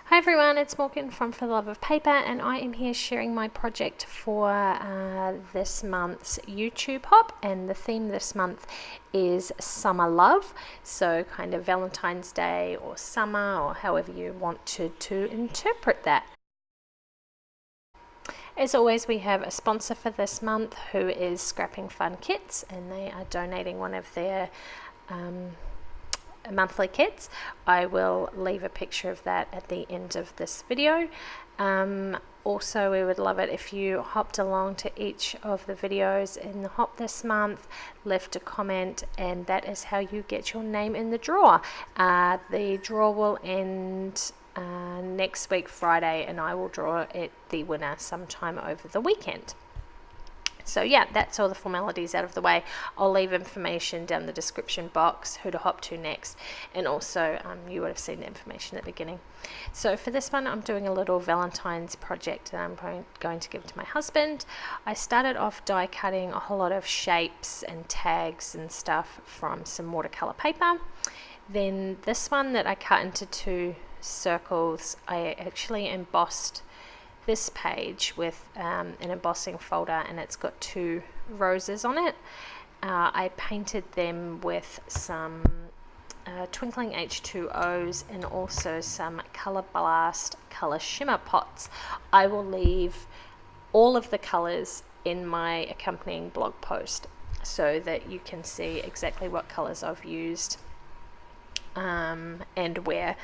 Hi everyone, it's Morgyn from For the Love of Paper, and I am here sharing my project for this month's YouTube hop, and the theme this month is summer love, so kind of Valentine's Day or summer, or however you want to interpret that. As always, we have a sponsor for this month who is Scrapping Fun Kits, and they are donating one of their monthly kits. I will leave a picture of that at the end of this video. Also, we would love it if you hopped along to each of the videos in the hop this month, left a comment, and that is how you get your name in the draw. The draw will end next week Friday, and I will draw the winner sometime over the weekend. So yeah, that's all the formalities out of the way. I'll leave information down the description box, who to hop to next, and also you would have seen the information at the beginning. So for this one, I'm doing a little Valentine's project that I'm going to give to my husband. I started off die cutting a whole lot of shapes and tags and stuff from some watercolor paper. Then this one that I cut into 2 circles, I actually embossed this page with an embossing folder, and it's got 2 roses on it. I painted them with some twinkling H2Os and also some Color Blast color shimmer pots. I will leave all of the colors in my accompanying blog post so that you can see exactly what colors I've used and where.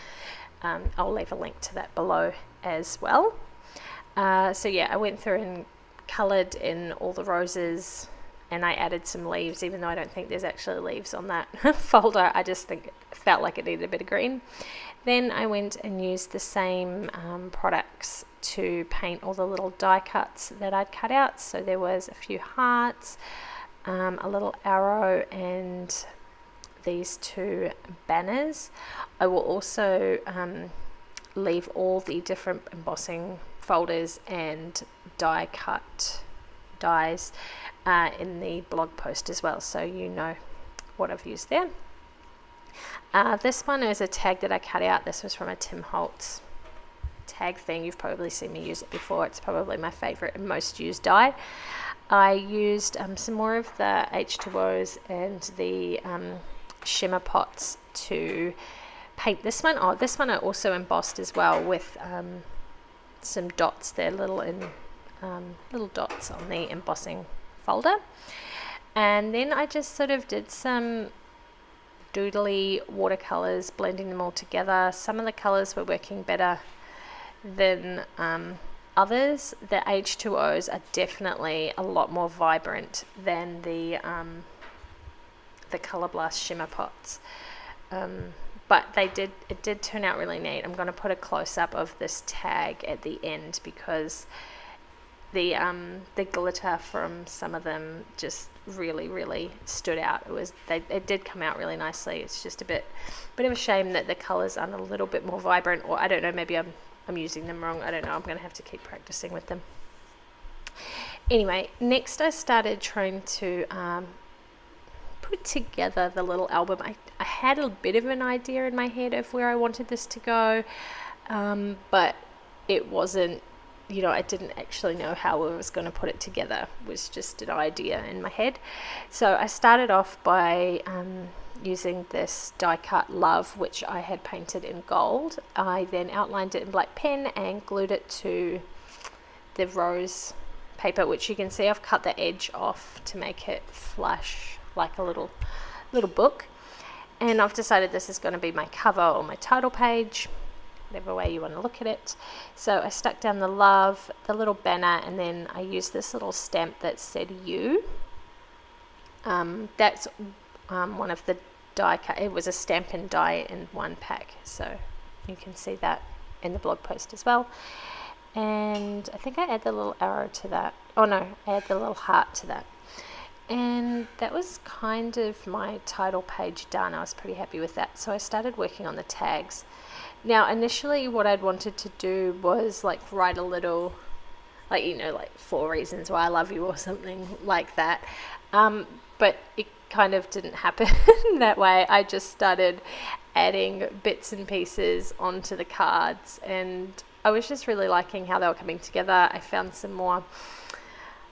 I'll leave a link to that below as well. So yeah, I went through and coloured in all the roses, and I added some leaves, even though I don't think there's actually leaves on that folder. I just felt like it needed a bit of green. Then I went and used the same products to paint all the little die cuts that I'd cut out. So there was a few hearts, a little arrow, and these 2 banners. I will also leave all the different embossing folders and die cut dies in the blog post as well, so you know what I've used there. This one is a tag that I cut out. This was from a Tim Holtz tag thing. You've probably seen me use it before. It's probably my favorite and most used die. I used some more of the H2Os and the shimmer pots to paint this one. Oh, this one I also embossed as well with some dots there, little dots on the embossing folder. And then I just sort of did some doodly watercolors, blending them all together. Some of the colors were working better than others. The H2Os are definitely a lot more vibrant than the Color Blast shimmer pots. But it did turn out really neat. I'm going to put a close-up of this tag at the end because the glitter from some of them just really stood out. It did come out really nicely. It's just a bit of a shame that the colors aren't a little bit more vibrant, or I don't know, maybe I'm using them wrong. I don't know. I'm going to have to keep practicing with them. Anyway, next I started trying to put together the little album. I had a bit of an idea in my head of where I wanted this to go, but it wasn't, I didn't actually know how I was going to put it together. It was just an idea in my head. So I started off by using this die cut Love, which I had painted in gold. I then outlined it in black pen and glued it to the rose paper, which you can see I've cut the edge off to make it flash like a little book. And I've decided this is going to be my cover or my title page, whatever way you want to look at it. So I stuck down the love, the little banner, and then I used this little stamp that said you. That's one of the die cut. It was a stamp and die in one pack, so you can see that in the blog post as well. And I think I add the little arrow to that. Oh no, I add the little heart to that. And that was kind of my title page done. I was pretty happy with that. So I started working on the tags. Now, initially what I'd wanted to do was like write a little, like 4 reasons why I love you or something like that. But it kind of didn't happen that way. I just started adding bits and pieces onto the cards, and I was just really liking how they were coming together. I found some more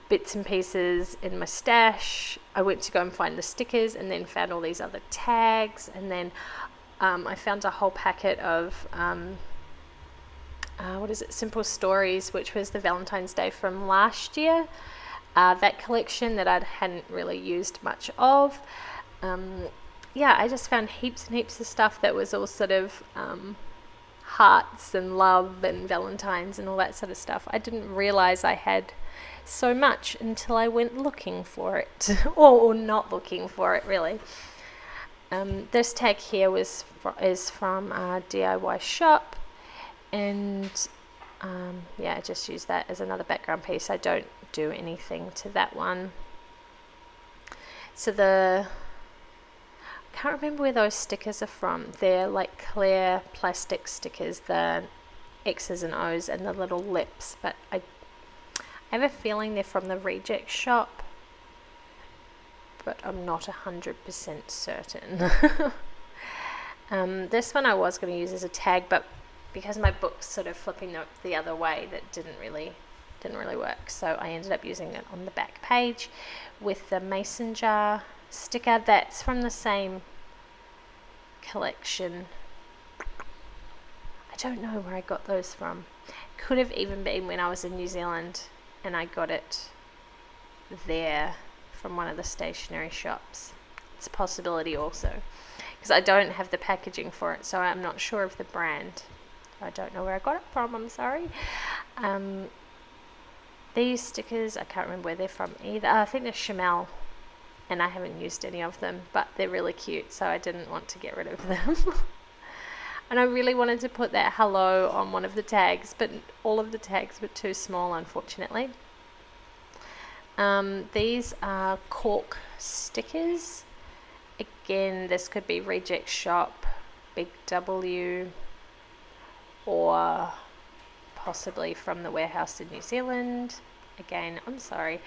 bits and pieces in my stash. I went to go and find the stickers, and then found all these other tags, and then I found a whole packet of Simple Stories, which was the Valentine's Day from last year, that collection that I hadn't really used much of. I just found heaps and heaps of stuff that was all sort of hearts and love and Valentines and all that sort of stuff. I didn't realize I had so much until I went looking for it, or not looking for it really. This tag here is from a DIY shop, and I just use that as another background piece. I don't do anything to that one. So I can't remember where those stickers are from. They're like clear plastic stickers, the X's and O's and the little lips, but I have a feeling they're from the Reject shop, but I'm not 100% certain. This one I was going to use as a tag, but because my book's sort of flipping the other way, that didn't really work. So I ended up using it on the back page with the mason jar sticker. That's from the same collection. I don't know where I got those from. Could have even been when I was in New Zealand and I got it there from one of the stationery shops. It's a possibility also, because I don't have the packaging for it, so I'm not sure of the brand. I don't know where I got it from, I'm sorry. These stickers, I can't remember where they're from either. I think they're Chamel, and I haven't used any of them, but they're really cute, so I didn't want to get rid of them. And I really wanted to put that hello on one of the tags, but all of the tags were too small, unfortunately. These are cork stickers. Again, this could be Reject Shop, Big W, or possibly from the warehouse in New Zealand. Again, I'm sorry.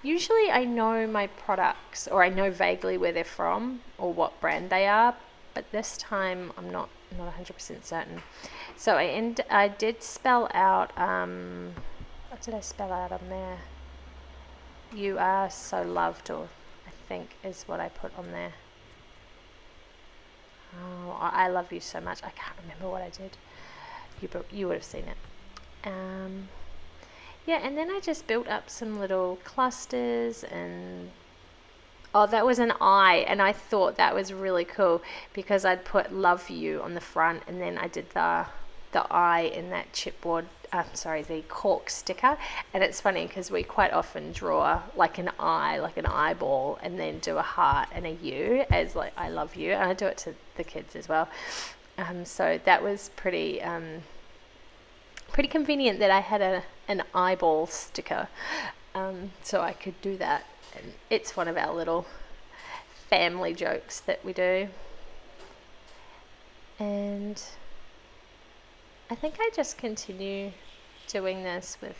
Usually I know my products, or I know vaguely where they're from or what brand they are, but this time I'm not 100% certain. So I did spell out, what did I spell out on there? You are so loved, or I think is what I put on there. Oh, I love you so much. I can't remember what I did. You would have seen it. And then I just built up some little clusters, and that was an eye, and I thought that was really cool because I'd put love you on the front, and then I did the eye in that chipboard, the cork sticker. And it's funny because we quite often draw like an eye, like an eyeball, and then do a heart and a U as like I love you, and I do it to the kids as well. So that was pretty convenient that I had an eyeball sticker, so I could do that. And it's one of our little family jokes that we do. And I think I just continue doing this with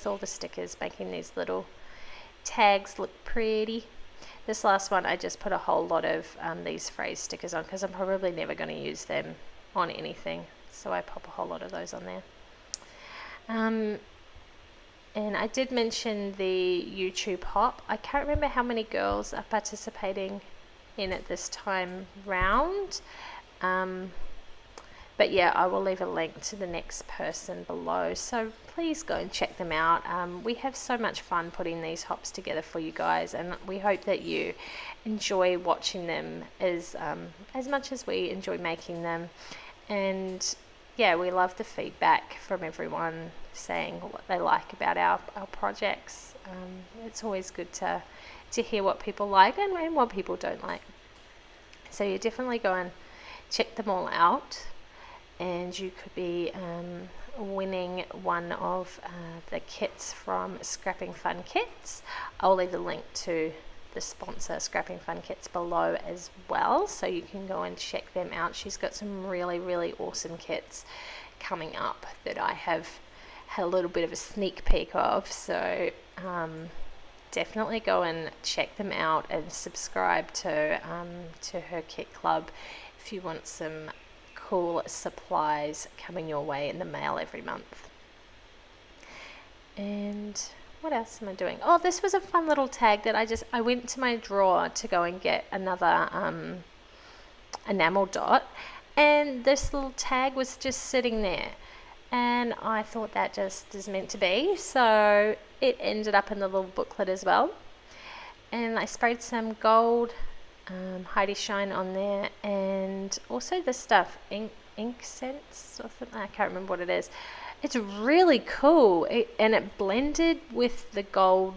all the stickers, making these little tags look pretty. This last one I just put a whole lot of these phrase stickers on because I'm probably never going to use them on anything, so I pop a whole lot of those on there. And I did mention the YouTube hop. I can't remember how many girls are participating in it this time round. But yeah, I will leave a link to the next person below, so please go and check them out. We have so much fun putting these hops together for you guys, and we hope that you enjoy watching them as much as we enjoy making them. And yeah, we love the feedback from everyone saying what they like about our projects. It's always good to hear what people like and what people don't like. So you definitely go and check them all out, and you could be winning one of the kits from Scrapping Fun Kits. I'll leave the link to the sponsor, Scrapping Fun Kits, below as well, so you can go and check them out. She's got some really, really awesome kits coming up that I have had a little bit of a sneak peek of, so definitely go and check them out and subscribe to her kit club if you want some cool supplies coming your way in the mail every month. And what else am I doing? Oh, this was a fun little tag that I went to my drawer to go and get another enamel dot, and this little tag was just sitting there, and I thought that just is meant to be, so it ended up in the little booklet as well. And I sprayed some gold Heidi Shine on there, and also this stuff, ink sense or something, I can't remember what it is. It's really cool, and it blended with the gold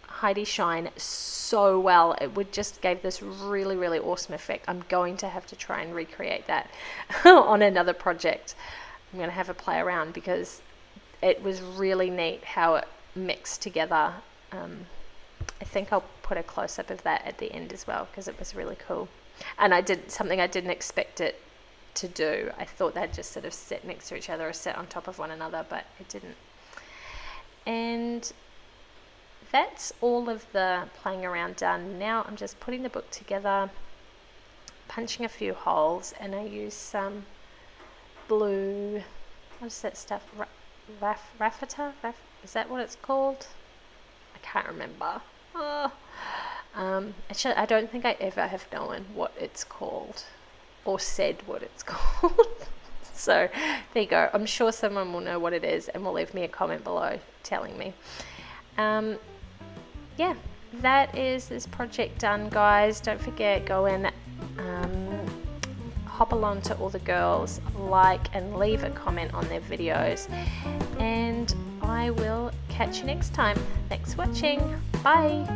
Heidi Shine so well. It would just gave this really, really awesome effect. I'm going to have to try and recreate that on another project. I'm going to have a play around because it was really neat how it mixed together. I think I'll put a close-up of that at the end as well because it was really cool. And I did something I didn't expect it to do. I thought they'd just sort of sit next to each other or sit on top of one another, but it didn't. And that's all of the playing around done. Now I'm just putting the book together, punching a few holes, and I use some blue, what is that stuff, raffeta? Is that what it's called? I can't remember. Actually, I don't think I ever have known what it's called or said what it's called. So there you go. I'm sure someone will know what it is and will leave me a comment below telling me. Yeah, that is this project done, guys. Don't forget, go and hop along to all the girls, like and leave a comment on their videos, and I will catch you next time. Thanks for watching. Bye.